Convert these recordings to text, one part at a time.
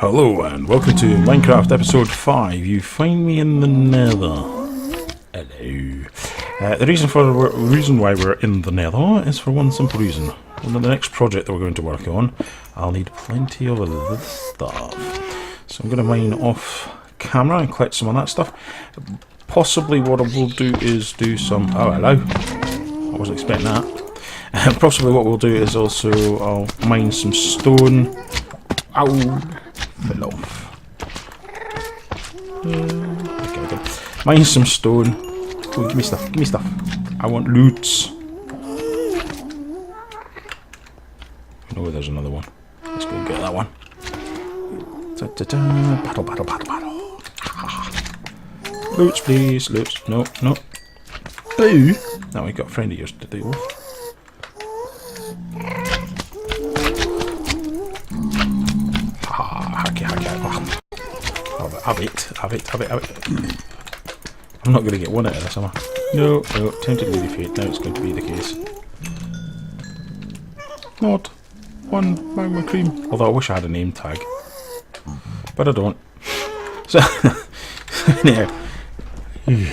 Hello and welcome to Minecraft episode 5. You find me in the nether. Hello. The reason why we're in the nether is for one simple reason. On the next project that we're going to work on, I'll need plenty of this stuff. So I'm going to mine off camera and collect some of that stuff. Possibly what I will do is do some... Oh, hello. I wasn't expecting that. Possibly what we'll do is also I'll mine some stone. Ow! Fell off. Okay. Mine some stone. Oh, give me stuff. Give me stuff. I want loots. Oh, there's another one. Let's go get that one. Battle, battle, battle, battle. Loots, please. Loots. No, no. Boo! Now we've got a friend of yours to deal with. Have it. I'm not going to get one out of this, am I? No, tempted to defeat. Now it's going to be the case. Not one magma cream. Although I wish I had a name tag. But I don't. So, anyway.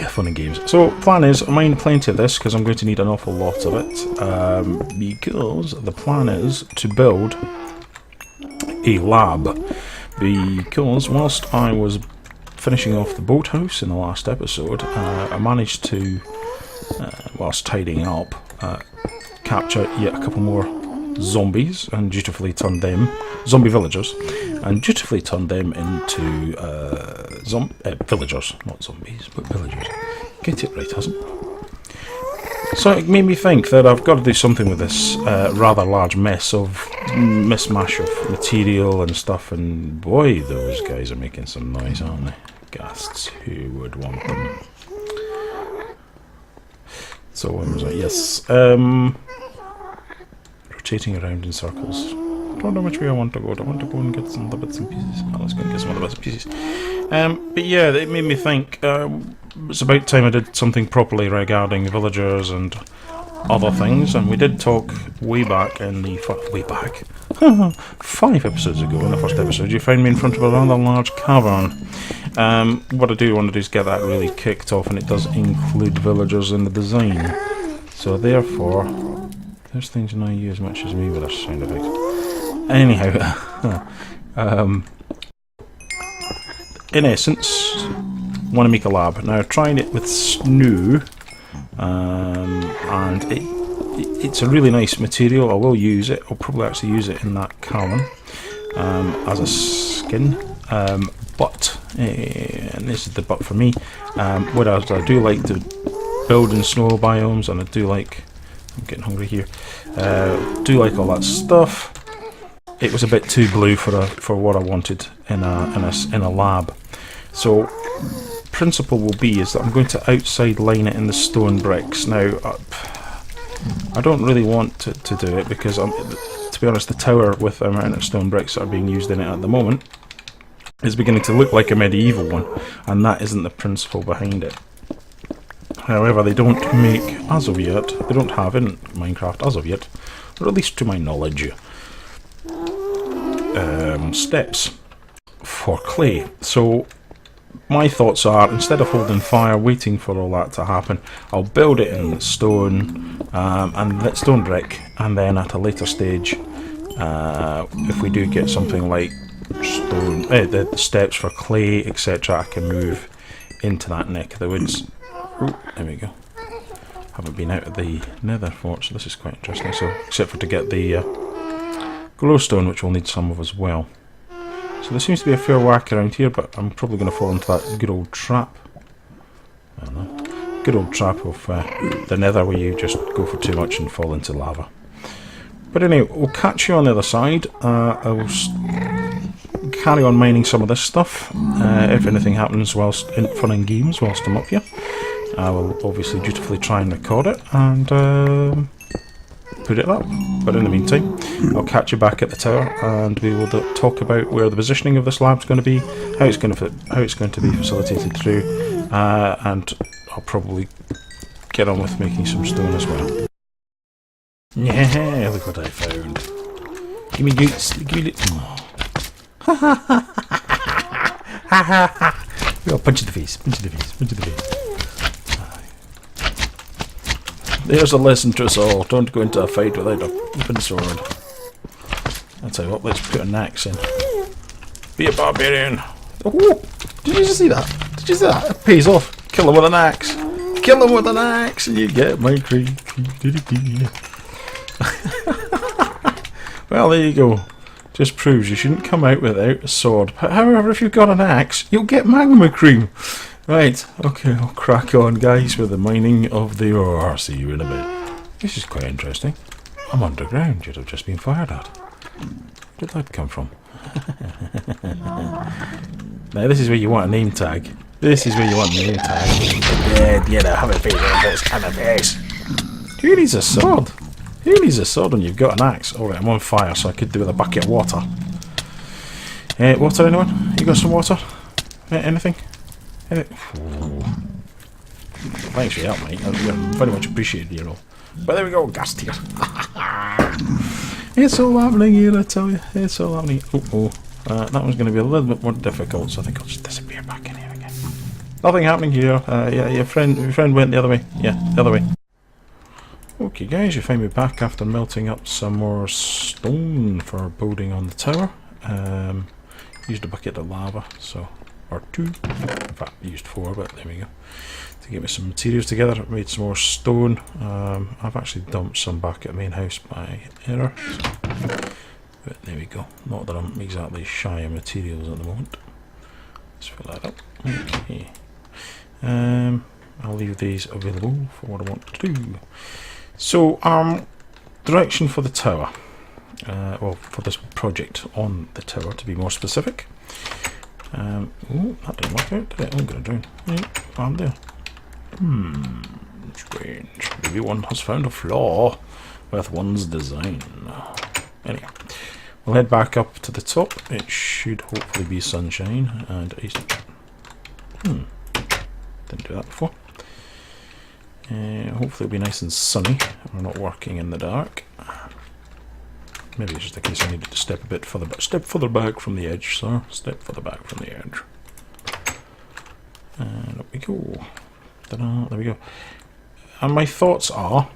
Fun and games. So, plan is, I mine plenty of this because I'm going to need an awful lot of it. Because the plan is to build a lab. Because whilst I was finishing off the boathouse in the last episode, I managed to, whilst tidying up, capture yet a couple more zombies and dutifully turn them, zombie villagers, and dutifully turn them into villagers, not zombies, but villagers. Get it right, hasn't it? So it made me think that I've got to do something with this rather large mess of mishmash of material and stuff, and boy, those guys are making some noise, aren't they? Ghasts, who would want them? So when was I? Yes. Rotating around in circles. I don't know which way I want to go. Do I want to go and get some of the bits and pieces? Well, let's go and get some of the bits and pieces. But yeah, it made me think it's about time I did something properly regarding villagers and other things, and we did talk way back in the... 5 episodes ago, in the first episode, you found me in front of a rather large cavern. What I do want to do is get that really kicked off, and it does include villagers in the design. So therefore, those things annoy you as much as me with a sound effect. Anyhow, in essence, want to make a lab. Now, I've tried it with snow, and it's a really nice material. I will use it. I'll probably actually use it in that cavern as a skin. But, and this is the but for me, whereas I do like to build in snow biomes, and I do like, I'm getting hungry here, do like all that stuff. It was a bit too blue for what I wanted in a lab. So, principle will be is that I'm going to outside line it in the stone bricks. Now, I don't really want to do it because, to be honest, the tower with the amount of stone bricks that are being used in it at the moment is beginning to look like a medieval one, and that isn't the principle behind it. However, they don't make, as of yet, they don't have in Minecraft as of yet, or at least to my knowledge, steps for clay. So my thoughts are, instead of holding fire waiting for all that to happen, I'll build it in stone and stone brick, and then at a later stage, if we do get something like stone, the steps for clay, etc., I can move into that neck of the woods. Ooh, there we go. Haven't been out of the nether fort, so this is quite interesting. So, except for to get the glowstone, which we'll need some of as well. So there seems to be a fair whack around here, but I'm probably going to fall into that good old trap. I don't know. Good old trap of the nether where you just go for too much and fall into lava. But anyway, we'll catch you on the other side. I will carry on mining some of this stuff. If anything happens whilst in fun and games whilst I'm up here, I will obviously dutifully try and record it and put it up. But in the meantime, I'll catch you back at the tower, and we will talk about where the positioning of this lab's going to be, how it's going to be facilitated through, and I'll probably get on with making some stone as well. Yeah, look what I found. Give me goots. Give me. Oh. Ha ha ha! We got punch in the face, punch in the face, punch in the face. There's a lesson to us all. Don't go into a fight without a open sword. I'll tell you what, let's put an axe in. Be a barbarian. Oh, did you just see that? Did you see that? It pays off. Kill him with an axe. Kill him with an axe and you get my cream. Well, there you go. Just proves you shouldn't come out without a sword. However, if you've got an axe, you'll get magma cream. Right, okay, I'll crack on, guys, with the mining of the ore. See you in a bit. This is quite interesting. I'm underground. You'd have just been fired at. Where did that come from? Now, this is where you want a name tag. This is where you want a name tag. Yeah, have a face on this kind of face. Who needs a sword? Who needs a sword when you've got an axe? Alright, I'm on fire, so I could do with a bucket of water. Water, anyone? You got some water? Anything? Thanks for your help, mate. I very much appreciated you know. But there we go, gas tier. It's all happening here, I tell you. It's all happening. That one's going to be a little bit more difficult, so I think I'll just disappear back in here again. Nothing happening here. Yeah, your friend went the other way. Yeah, the other way. Okay, guys, you find me back after melting up some more stone for building on the tower. Used a bucket of lava, or 2. In fact, I used 4, but there we go. To get me some materials together, made some more stone. I've actually dumped some back at the main house by error. But there we go. Not that I'm exactly shy of materials at the moment. Let's fill that up. Okay. I'll leave these available for what I want to do. So, direction for the tower. Well, for this project on the tower, to be more specific. Oh, that didn't work out, did it? I'm going to drown. Yeah, I'm there. Strange. Maybe one has found a flaw with one's design. Anyway, we'll head back up to the top. It should hopefully be sunshine and east. Didn't do that before. Hopefully it'll be nice and sunny. We're not working in the dark. Maybe it's just a case I needed to step a bit further back. Step further back from the edge, sir. Step further back from the edge. And up we go. Ta-da, there we go. And my thoughts are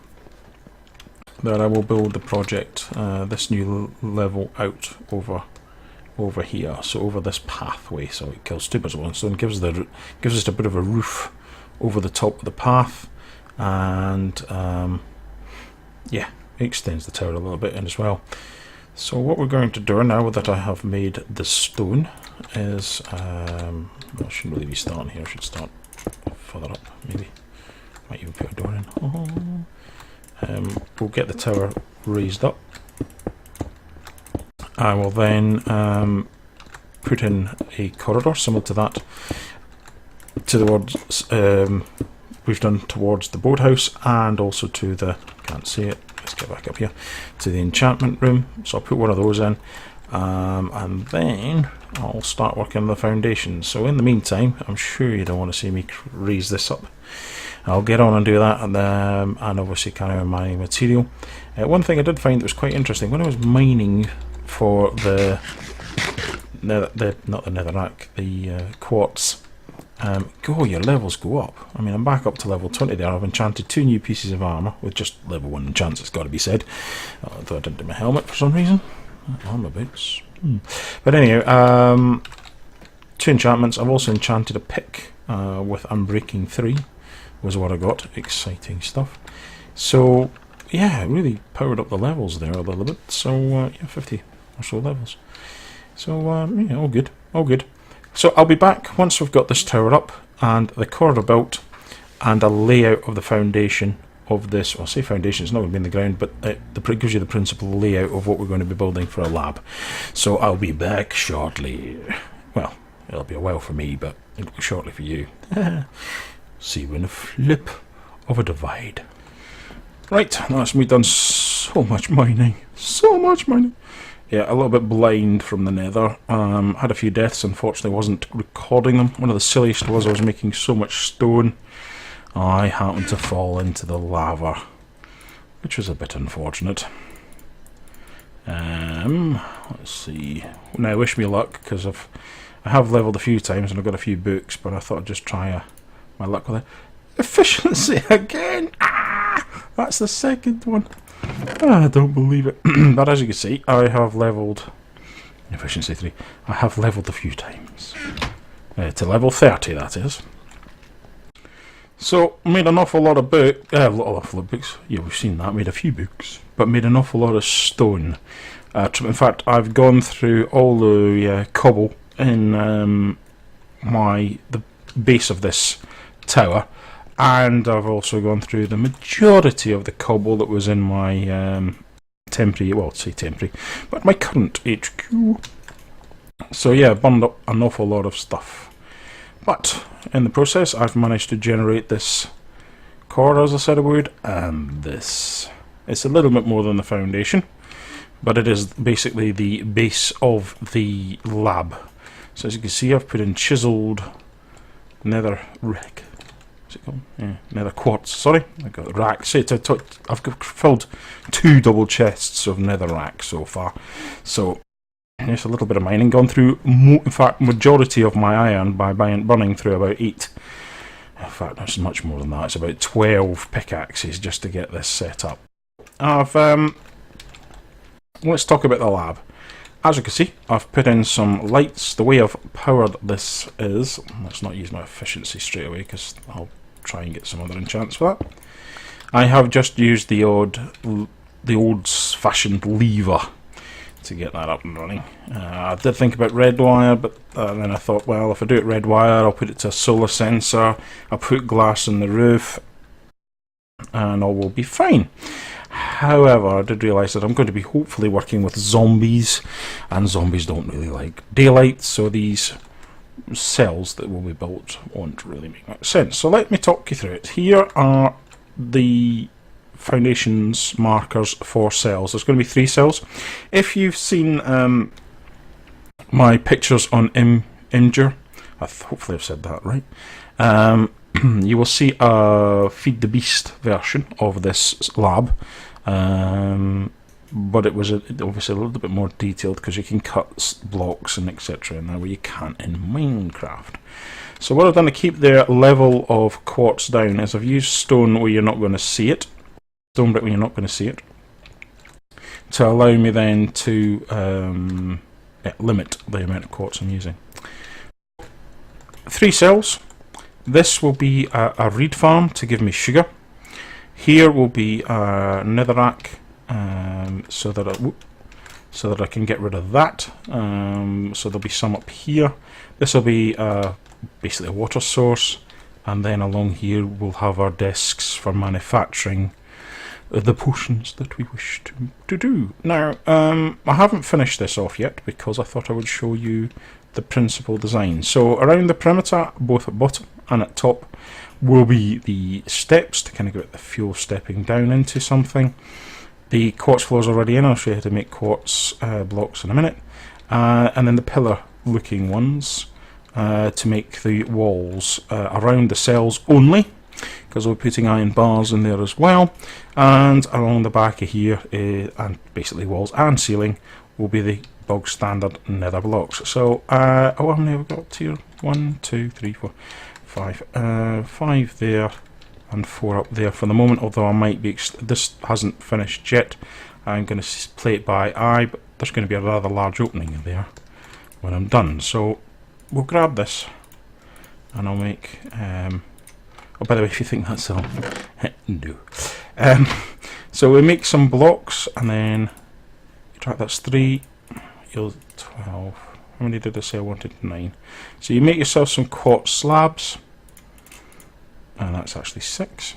that I will build the project, this new level out over here, so over this pathway. So it kills 2 birds with one stone. Gives us a bit of a roof over the top of the path, and yeah, it extends the tower a little bit in as well. So what we're going to do now that I have made the stone is, well, I shouldn't really be starting here. I should start further up, maybe. Might even put a door in. We'll get the tower raised up. I will then put in a corridor similar to that towards we've done towards the boathouse, and also to the, can't see it, let's get back up here, to the enchantment room. So I'll put one of those in, and then I'll start working on the foundations. So in the meantime, I'm sure you don't want to see me raise this up. I'll get on and do that, and obviously carry on mining material. One thing I did find that was quite interesting, when I was mining for the not the netherrack, the quartz, your levels go up. I mean, I'm back up to level 20 there. I've enchanted 2 new pieces of armour with just level 1 enchants, it's got to be said. Although I didn't do my helmet for some reason. Armour boots. But anyhow, 2 enchantments. I've also enchanted a pick with Unbreaking 3 was what I got. Exciting stuff. So yeah, really powered up the levels there a little bit. So yeah, 50 or so levels. So yeah, all good, all good. So I'll be back once we've got this tower up and the corridor built and a layout of the foundation of this. Well, I say foundation, it's not going to be in the ground, but it gives you the principal layout of what we're going to be building for a lab. So I'll be back shortly. Well, it'll be a while for me, but it'll be shortly for you. See you in a flip of a divide. Right, that's me done so much mining. So much mining. Yeah, a little bit blind from the nether. Had a few deaths, unfortunately wasn't recording them. One of the silliest was I was making so much stone. I happened to fall into the lava, which was a bit unfortunate. Let's see. Now wish me luck, because I have levelled a few times and I've got a few books, but I thought I'd just try my luck with it. Efficiency again! Ah, that's the second one. I don't believe it. But as you can see, I have levelled efficiency 3. I have levelled a few times. To level 30, that is. So, made an awful lot of books. Yeah, we've seen that. Made a few books. But made an awful lot of stone. In fact, I've gone through all the cobble in the base of this tower. And I've also gone through the majority of the cobble that was in my temporary, well, I'd say temporary, but my current HQ. So yeah, burned up an awful lot of stuff. But in the process, I've managed to generate this core, as I said I would, and this. It's a little bit more than the foundation, but it is basically the base of the lab. So as you can see, I've put in chiselled nether rack. Yeah, nether quartz, sorry. I've got racks. I've filled 2 double chests of nether rack so far. So, there's a little bit of mining. Gone through, in fact, majority of my iron by burning through about 8. In fact, that's much more than that. It's about 12 pickaxes just to get this set up. Let's talk about the lab. As you can see, I've put in some lights. The way I've powered this is... Let's not use my efficiency straight away, because I'll try and get some other enchants for that. I have just used the old-fashioned lever to get that up and running. I did think about red wire, but then I thought, well, if I do it red wire, I'll put it to a solar sensor, I'll put glass in the roof, and all will be fine. However, I did realise that I'm going to be hopefully working with zombies, and zombies don't really like daylight, so these cells that will be built won't really make much sense. So let me talk you through it. Here are the foundations markers for cells. There's going to be 3 cells. If you've seen my pictures on Imgur, hopefully I've said that right, you will see a Feed the Beast version of this lab, but it was obviously a little bit more detailed because you can cut blocks and etc. in there where you can't in Minecraft. So what I've done to keep the level of quartz down is I've used stone where you're not going to see it, stone brick where you're not going to see it, to allow me then to limit the amount of quartz I'm using. 3 cells. This will be a reed farm to give me sugar. Here will be a netherrack, so that I can get rid of that. So there'll be some up here. This will be basically a water source, and then along here we'll have our desks for manufacturing the potions that we wish to do. Now, I haven't finished this off yet because I thought I would show you the principal design. So around the perimeter, both at bottom and at top, will be the steps to kind of get the fuel stepping down into something. The quartz floor is already in. I'll show you how to make quartz blocks in a minute. And then the pillar looking ones to make the walls around the cells only, because we're putting iron bars in there as well. And along the back of here, and basically walls and ceiling, will be the bog standard nether blocks. So, how many have we got here? 1, 2, 3, 4, 5. 5 there, and 4 up there for the moment, although I might be... this hasn't finished yet. I'm going to play it by eye, but there's going to be a rather large opening in there when I'm done. So, we'll grab this, and I'll make... oh, by the way, if you think that's all... no. So we make some blocks, and then... that's 3... 12. How many did I say I wanted? 9. So you make yourself some quartz slabs, and that's actually 6.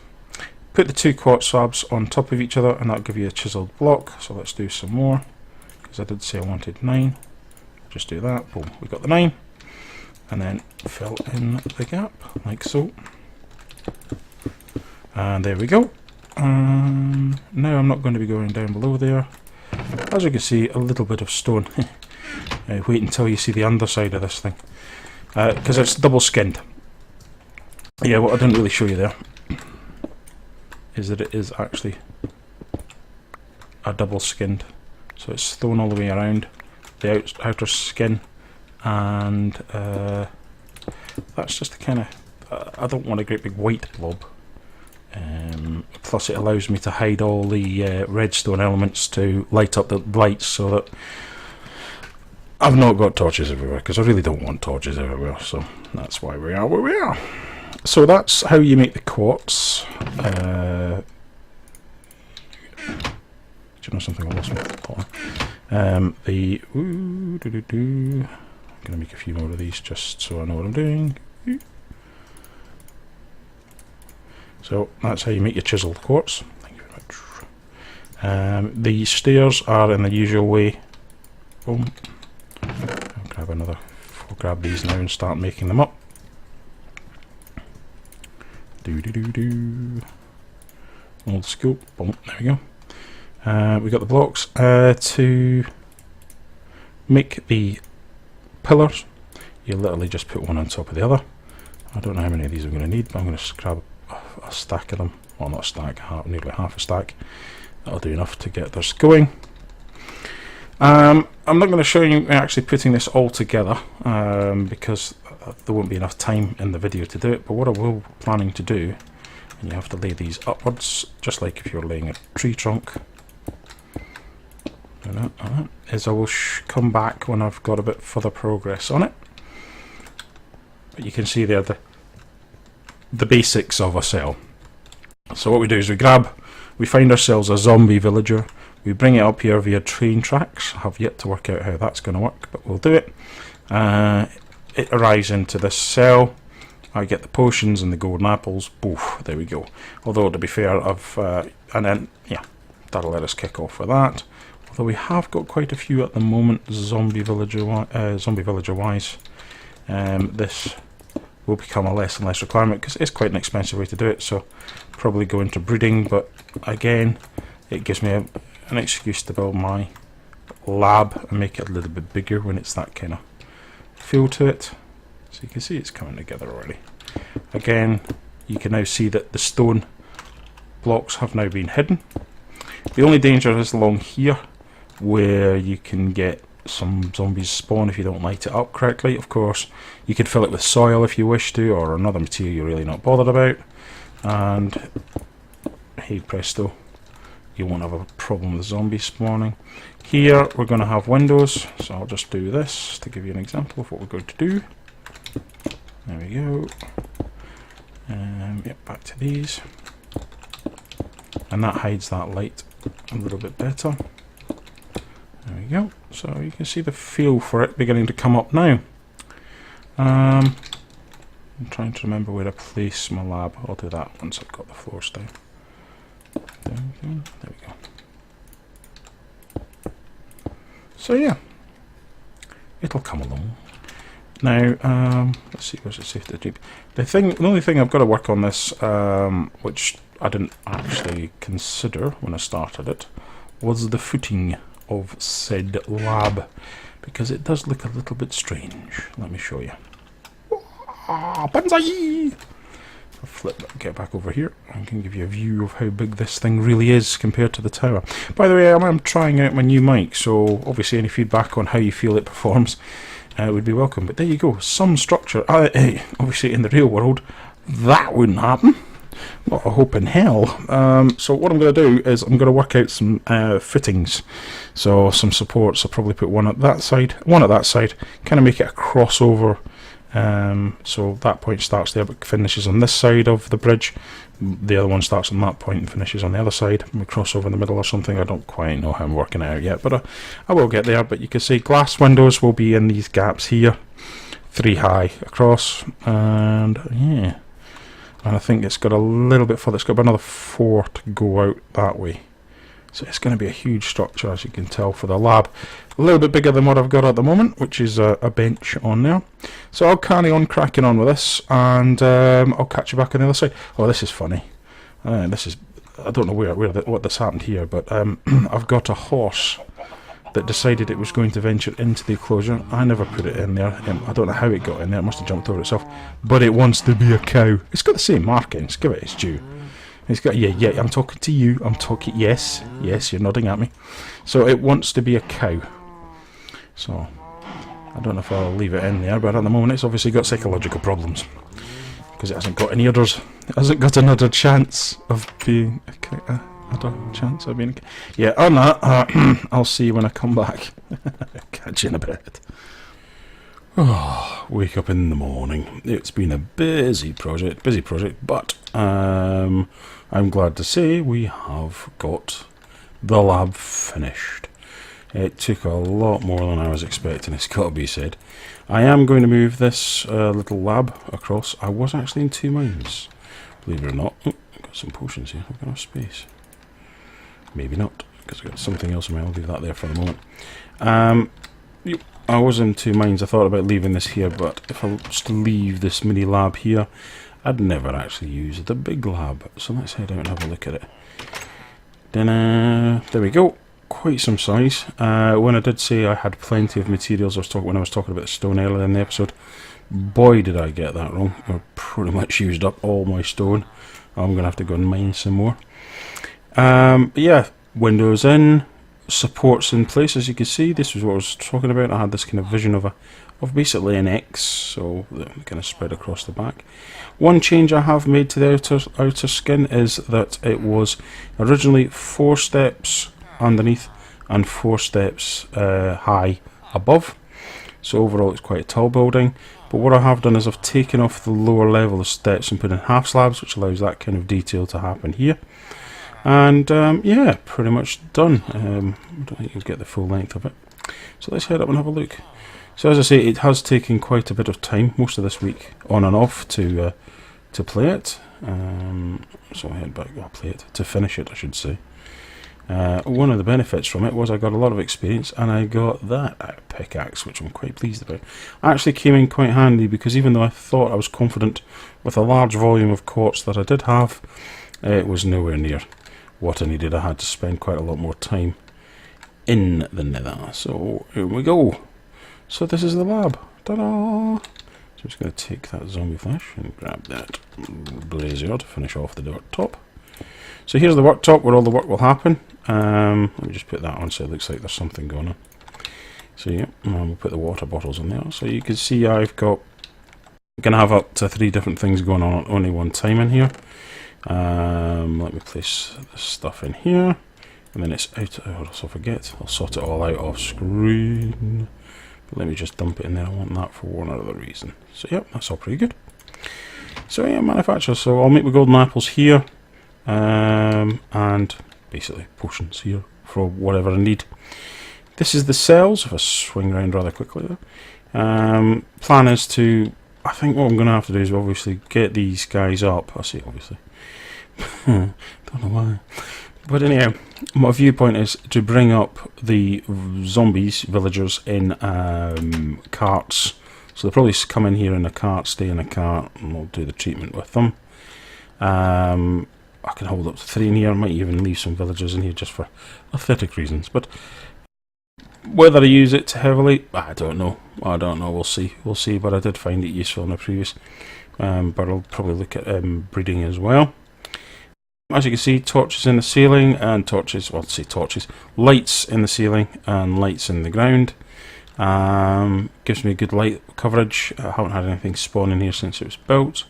Put the 2 quartz slabs on top of each other, and that'll give you a chiseled block. So let's do some more, because I did say I wanted 9. Just do that. Boom, we got the 9, and then fill in the gap like so. And there we go. Now I'm not going to be going down below there. As you can see, a little bit of stone. Wait until you see the underside of this thing, because it's double skinned. Yeah, what I didn't really show you there is that it is actually a double skinned. So it's stone all the way around the outer skin, and that's just a kind of, I don't want a great big white blob. Plus it allows me to hide all the redstone elements to light up the lights, so that I've not got torches everywhere, because I really don't want torches everywhere, so that's why we are where we are. So that's how you make the quartz. Do you know something? I lost my thought. I'm going to make a few more of these just so I know what I'm doing. So that's how you make your chiseled quartz. Thank you very much. The stairs are in the usual way. Boom. I'll grab these now and start making them up. Old school. Boom. There we go. We got the blocks to make the pillars. You literally just put one on top of the other. I don't know how many of these I'm going to need, but I'm going to grab a stack of them. Well, not a stack, nearly half a stack. That'll do enough to get this going. I'm not going to show you actually putting this all together because there won't be enough time in the video to do it, but what I will planning to do, and you have to lay these upwards just like if you're laying a tree trunk, is I will come back when I've got a bit further progress on it. But you can see there the basics of a cell. So what we do is we find ourselves a zombie villager. We bring it up here via train tracks. I have yet to work out how that's going to work, but we'll do it. It arrives into this cell. I get the potions and the golden apples. Boof, there we go. Although to be fair, and then yeah, that'll let us kick off with that. Although we have got quite a few at the moment, zombie villager wise. This will become a less and less requirement because it's quite an expensive way to do it. So probably go into breeding, but again, it gives me an excuse to build my lab and make it a little bit bigger when it's that kind of feel to it. So you can see it's coming together already. Again, you can now see that the stone blocks have now been hidden. The only danger is along here, where you can get some zombies spawn if you don't light it up correctly. Of course, you could fill it with soil if you wish to, or another material you're really not bothered about, and hey presto, you won't have a problem with zombies spawning. Here we're going to have windows, so I'll just do this to give you an example of what we're going to do. There we go. Yep, back to these, and that hides that light a little bit better. There we go. So you can see the feel for it beginning to come up now. I'm trying to remember where to place my lab. I'll do that once I've got the floors down. There we go. So yeah, it'll come along. Now, let's see, where's it safe to keep? The only thing I've got to work on this, which I didn't actually consider when I started it, was the footing of said lab, because it does look a little bit strange. Let me show you. Banzai! I'll get back over here. I can give you a view of how big this thing really is compared to the tower. By the way, I'm trying out my new mic, so obviously any feedback on how you feel it performs would be welcome. But there you go, some structure. Obviously in the real world, that wouldn't happen. Well, I hope in hell. So what I'm going to do is I'm going to work out some fittings. So some supports. I'll probably put one at that side, one at that side, kind of make it a crossover. So that point starts there but finishes on this side of the bridge. The other one starts on that point and finishes on the other side. We cross over in the middle or something. I don't quite know how I'm working it out yet, but I will get there. But you can see glass windows will be in these gaps here, 3 high across, and yeah. And I think it's got a little bit further. It's got about another 4 to go out that way. So it's going to be a huge structure, as you can tell, for the lab. A little bit bigger than what I've got at the moment, which is a bench on there. So I'll carry on cracking on with this, and I'll catch you back on the other side. Oh, this is funny. I don't know what this happened here, but I've got a horse that decided it was going to venture into the enclosure. I never put it in there. I don't know how it got in there. It must have jumped over itself. But it wants to be a cow. It's got the same markings. Give it its due. It's got, yeah, I'm talking to you. I'm talking, yes, you're nodding at me. So it wants to be a cow. So I don't know if I'll leave it in there, but at the moment it's obviously got psychological problems. Because it hasn't got any others. It hasn't got another chance of being... Yeah, on that, I'll see you when I come back. Catch you in a bit. Oh, wake up in the morning. It's been a busy project, but I'm glad to say we have got the lab finished. It took a lot more than I was expecting, it's got to be said. I am going to move this little lab across. I was actually in 2 minds, believe it or not. Oh, I've got some potions here, I've got enough space. Maybe not, because I've got something else in my. I'll leave that there for the moment. I was in 2 minds. I thought about leaving this here, but if I just leave this mini lab here, I'd never actually use the big lab. So let's head out and have a look at it. Then there we go. Quite some size. When I did say I had plenty of materials, when I was talking about the stone earlier in the episode, boy did I get that wrong. I pretty much used up all my stone. I'm going to have to go and mine some more. Yeah, windows in, supports in place. As you can see, this was what I was talking about. I had this kind of vision of basically an X, so that kind of spread across the back. One change I have made to the outer skin is that it was originally 4 steps underneath and 4 steps high above. So overall it's quite a tall building. But what I have done is I've taken off the lower level of steps and put in half slabs, which allows that kind of detail to happen here. And yeah, pretty much done. I don't think you'll get the full length of it. So let's head up and have a look. So as I say, it has taken quite a bit of time, most of this week, on and off, to play it. So I head back, to finish it, I should say. One of the benefits from it was I got a lot of experience, and I got that pickaxe, which I'm quite pleased about. Actually came in quite handy, because even though I thought I was confident with a large volume of quartz that I did have, it was nowhere near what I needed. I had to spend quite a lot more time in the nether. So here we go. So this is the lab. Ta-da! So I'm just going to take that zombie flesh and grab that brazier to finish off the worktop. So here's the worktop where all the work will happen. Let me just put that on so it looks like there's something going on. So yeah, we'll put the water bottles in there. So you can see I'm going to have up to 3 different things going on at only one time in here. Let me place this stuff in here, and then it's out. Oh, else I'll forget. I'll sort it all out off screen. But let me just dump it in there. I want that for one other reason. So yep, that's all pretty good. So yeah, manufacture. So I'll make the golden apples here, and basically potions here for whatever I need. This is the cells. If I swing around rather quickly there. Plan is to. I think what I'm going to have to do is obviously get these guys up. I say obviously. Don't know why. But anyhow, my viewpoint is to bring up the zombies, villagers, in carts. So they'll probably come in here in a cart, stay in a cart, and we'll do the treatment with them. I can hold up to 3 in here. I might even leave some villagers in here just for aesthetic reasons. But whether I use it heavily, I don't know. We'll see. But I did find it useful in the previous. But I'll probably look at breeding as well. As you can see, torches in the ceiling and lights in the ceiling and lights in the ground. Gives me good light coverage. I haven't had anything spawn in here since it was built.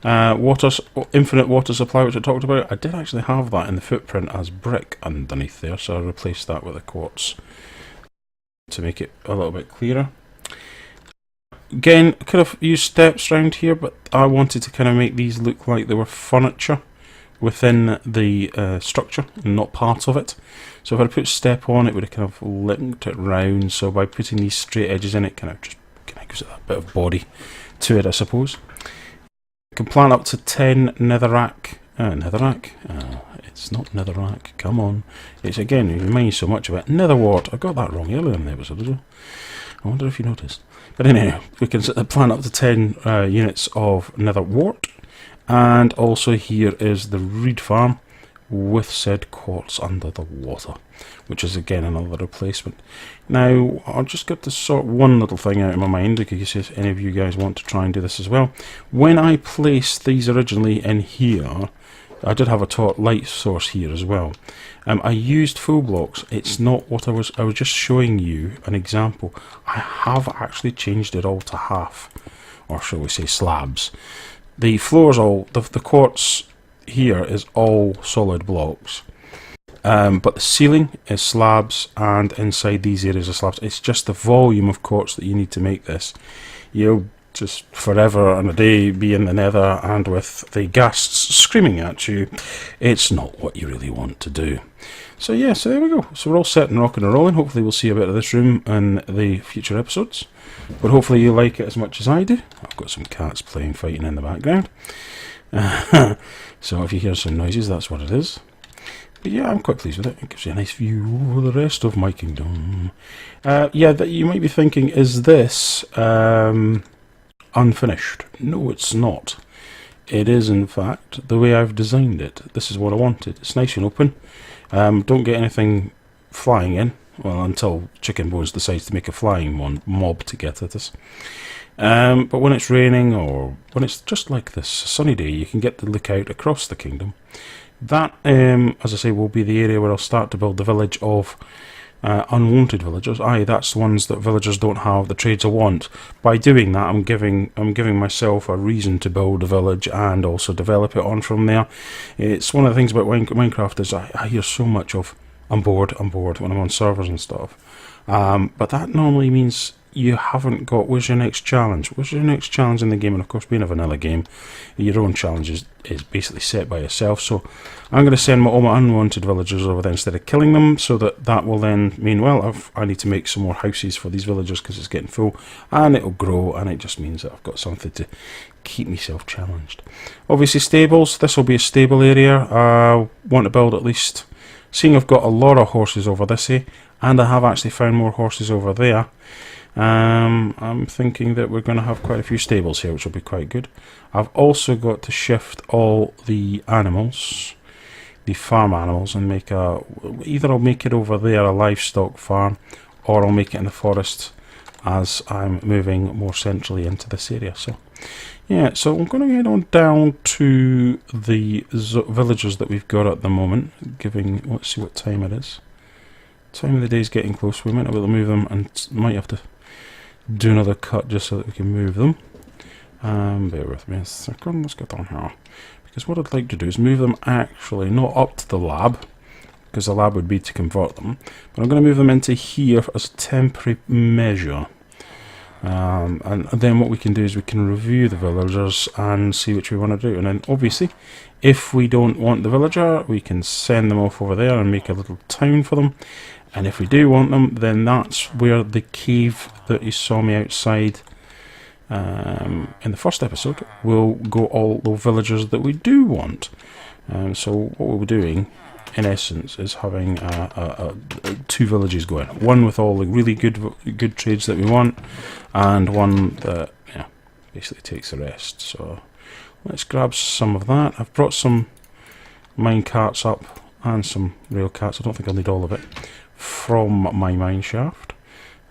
Infinite water supply, which I talked about. I did actually have that in the footprint as brick underneath there, so I replaced that with a quartz to make it a little bit clearer. Again, I could have used steps around here, but I wanted to kind of make these look like they were furniture within the structure and not part of it. So if I put step on, it would have kind of linked it round. So by putting these straight edges in, it kind of gives it that bit of body to it, I suppose. I can plant up to 10 netherrack. It's not netherrack. Come on. It's again, you remind so much about netherwort. I got that wrong earlier in the episode as well. I wonder if you noticed. But anyhow, we can plant up to 10 units of netherwort. And also here is the reed farm with said quartz under the water, which is again another replacement. Now, I've just got to sort one little thing out in my mind, in case if any of you guys want to try and do this as well. When I placed these originally in here, I did have a light source here as well. I used full blocks. It's not what I was just showing you an example. I have actually changed it all to half, or shall we say slabs. The floor is all, the quartz here is all solid blocks. But the ceiling is slabs, and inside these areas are slabs. It's just the volume of quartz that you need to make this. You'll just forever and a day be in the nether, and with the ghasts screaming at you, it's not what you really want to do. So yeah, so there we go. So we're all set and rocking and rolling. Hopefully we'll see a bit of this room in the future episodes. But hopefully you like it as much as I do. I've got some cats fighting in the background. So if you hear some noises, that's what it is. But yeah, I'm quite pleased with it. It gives you a nice view over the rest of my kingdom. Yeah, that you might be thinking, is this unfinished? No, it's not. It is, in fact, the way I've designed it. This is what I wanted. It's nice and open. Don't get anything flying in. Well, until Chicken Bones decides to make a flying mob to get at us. But when it's raining, or when it's just like this, a sunny day, you can get to look out across the kingdom. That, as I say, will be the area where I'll start to build the village of unwanted villagers. Aye, that's the ones that villagers don't have, the trades I want. By doing that, I'm giving myself a reason to build a village and also develop it on from there. It's one of the things about Minecraft is I hear so much of I'm bored when I'm on servers and stuff. But that normally means you haven't got, where's your next challenge? Where's your next challenge in the game? And of course, being a vanilla game, your own challenge is basically set by yourself. So I'm going to send all my unwanted villagers over there instead of killing them, so that will then mean, well, I need to make some more houses for these villagers because it's getting full, and it'll grow, and it just means that I've got something to keep myself challenged. Obviously, stables. This will be a stable area. I want to build at least, seeing I've got a lot of horses over this way, and I have actually found more horses over there. I'm thinking that we're going to have quite a few stables here, which will be quite good. I've also got to shift all the animals, the farm animals, and make either I'll make it over there a livestock farm, or I'll make it in the forest as I'm moving more centrally into this area. So yeah, so I'm going to get on down to the villagers that we've got at the moment, let's see what time it is. Time of the day is getting close. We might not be able to move them, and might have to do another cut just so that we can move them. Bear with me a second. Let's get on here, because what I'd like to do is move them actually not up to the lab, because the lab would be to convert them, but I'm going to move them into here as a temporary measure. And then what we can do is we can review the villagers and see which we want to do, and then obviously if we don't want the villager, we can send them off over there and make a little town for them. And if we do want them, then that's where the cave that you saw me outside in the first episode will go, all the villagers that we do want. So what we'll be doing in essence is having two villages going, one with all the really good trades that we want, and one that basically takes the rest. So let's grab some of that. I've brought some mine carts up and some rail carts. I don't think I'll need all of it from my mine shaft.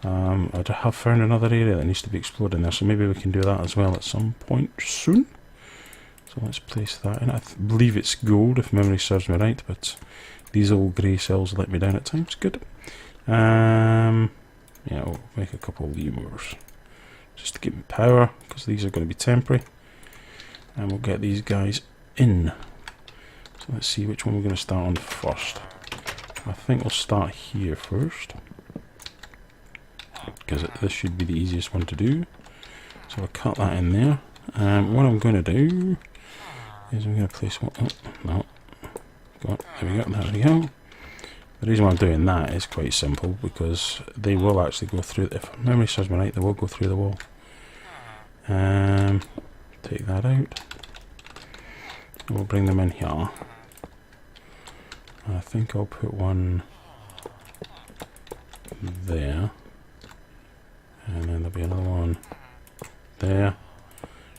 I have found another area that needs to be explored in there, so maybe we can do that as well at some point soon. So let's place that in. I believe it's gold if memory serves me right, but these old grey cells let me down at times. Good. Yeah, we'll make a couple of lemurs just to give me power, because these are going to be temporary. And we'll get these guys in. So let's see which one we're going to start on first. I think we'll start here first, because this should be the easiest one to do. So I'll cut that in there. What I'm going to do is I'm going to place one. Oh, no. Go on. There we go. There we go. The reason why I'm doing that is quite simple, because they will actually go through. If memory serves me right, they will go through the wall. Take that out. We'll bring them in here. I think I'll put one there, and then there'll be another one there.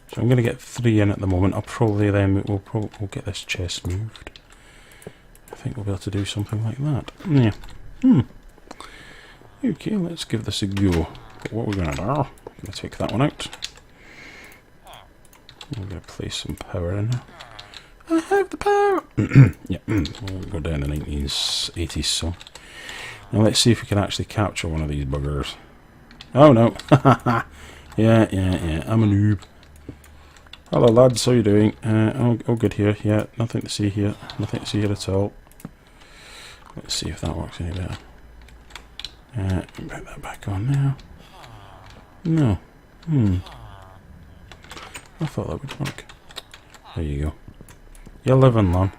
So I'm going to get 3 in at the moment. I'll probably then we'll get this chest moved. I think we'll be able to do something like that. Yeah. Okay, let's give this a go. But what we're going to do, I'm going to take that one out. We're going to place some power in there. I have the power. Yeah, we'll go down the 1980s. So now let's see if we can actually capture one of these buggers. Oh no! yeah. I'm a noob. Hello lads, how you doing? All good here. Yeah, nothing to see here. Nothing to see here at all. Let's see if that works any better. Put that back on now. No. I thought that would work. There you go. You live and learn.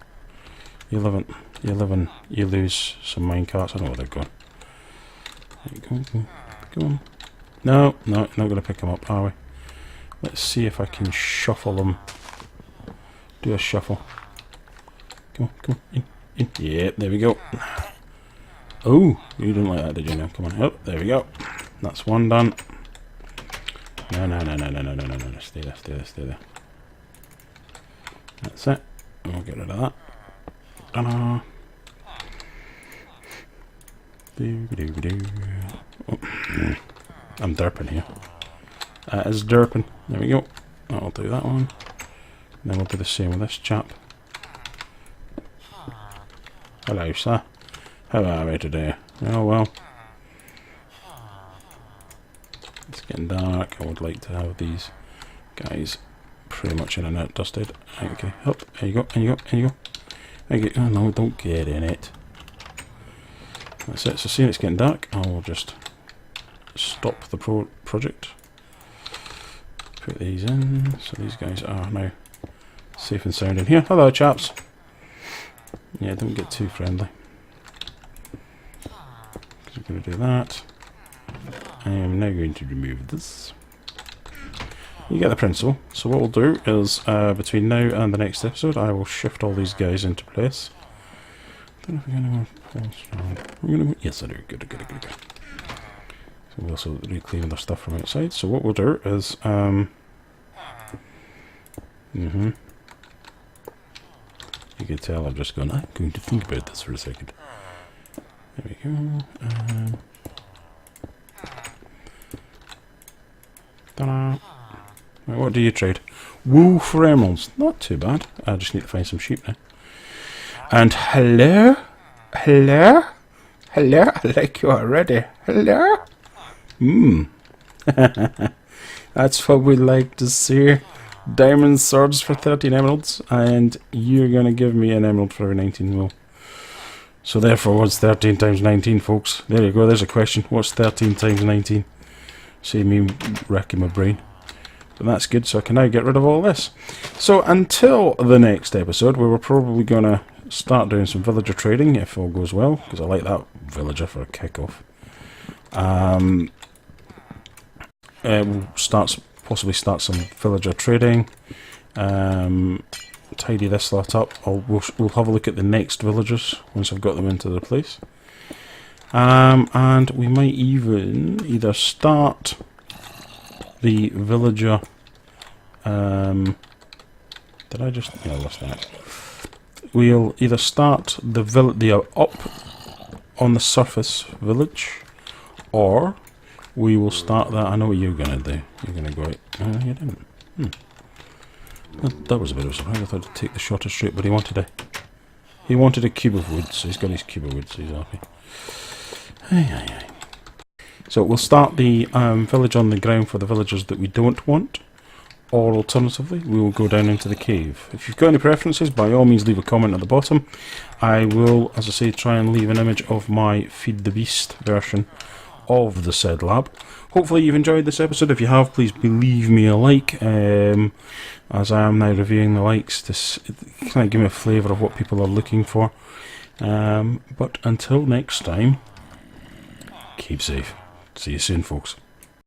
You lose some minecarts. I don't know where they're going. There you go. Go on. No, not going to pick them up, are we? Let's see if I can shuffle them. Do a shuffle. Come on, in. Yeah, there we go. Oh, you didn't like that, did you? No, come on. Oh, there we go. That's one done. No. Stay there. That's it. We'll get rid of that. Ta-da. Oh, I'm derping here. It's derping. There we go. I'll do that one. Then we'll do the same with this chap. Hello, sir. How are we today? Oh well. It's getting dark. I would like to have these guys pretty much in and out dusted. Okay, up. There you go. Thank you. Oh no, don't get in it. That's it. So seeing it's getting dark, I will just stop the project. Put these in. So these guys are now safe and sound in here. Hello, chaps. Yeah, don't get too friendly. I'm going to do that. I am now going to remove this. You get the principle. So what we'll do is, between now and the next episode, I will shift all these guys into place. Don't know if we're going to pause. Yes, I do. Good. So we'll also reclaim the stuff from outside. So what we'll do is, you can tell I'm just going, I'm going to think about this for a second. There we go. Ta-da. Right, what do you trade? Wool for emeralds. Not too bad. I just need to find some sheep now. And hello? I like you already. Hello? That's what we like to see. Diamond swords for 13 emeralds. And you're going to give me an emerald for every 19 wool. So therefore, what's 13 times 19, folks? There you go, there's a question. What's 13 times 19? See me wrecking my brain. But that's good, so I can now get rid of all this. So until the next episode, where we're probably going to start doing some villager trading, if all goes well, because I like that villager for a kick-off. We'll possibly start some villager trading. Tidy this lot up. We'll have a look at the next villagers once I've got them into the place. And we might even either start the villager. Did I just? Yeah, I lost that. We'll either start the up on the surface village, or we will start that. I know what you're gonna do. You're gonna go out. You didn't. That was a bit of a surprise. I thought I'd take the shorter straight, but he wanted a cube of wood, so he's got his cube of wood, so he's happy. Aye. So we'll start the village on the ground for the villagers that we don't want, or alternatively, we will go down into the cave. If you've got any preferences, by all means leave a comment at the bottom. I will, as I say, try and leave an image of my Feed the Beast version of the said lab. Hopefully you've enjoyed this episode. If you have, please leave me a like, as I am now reviewing the likes to kind of give me a flavour of what people are looking for. But until next time, keep safe. See you soon, folks.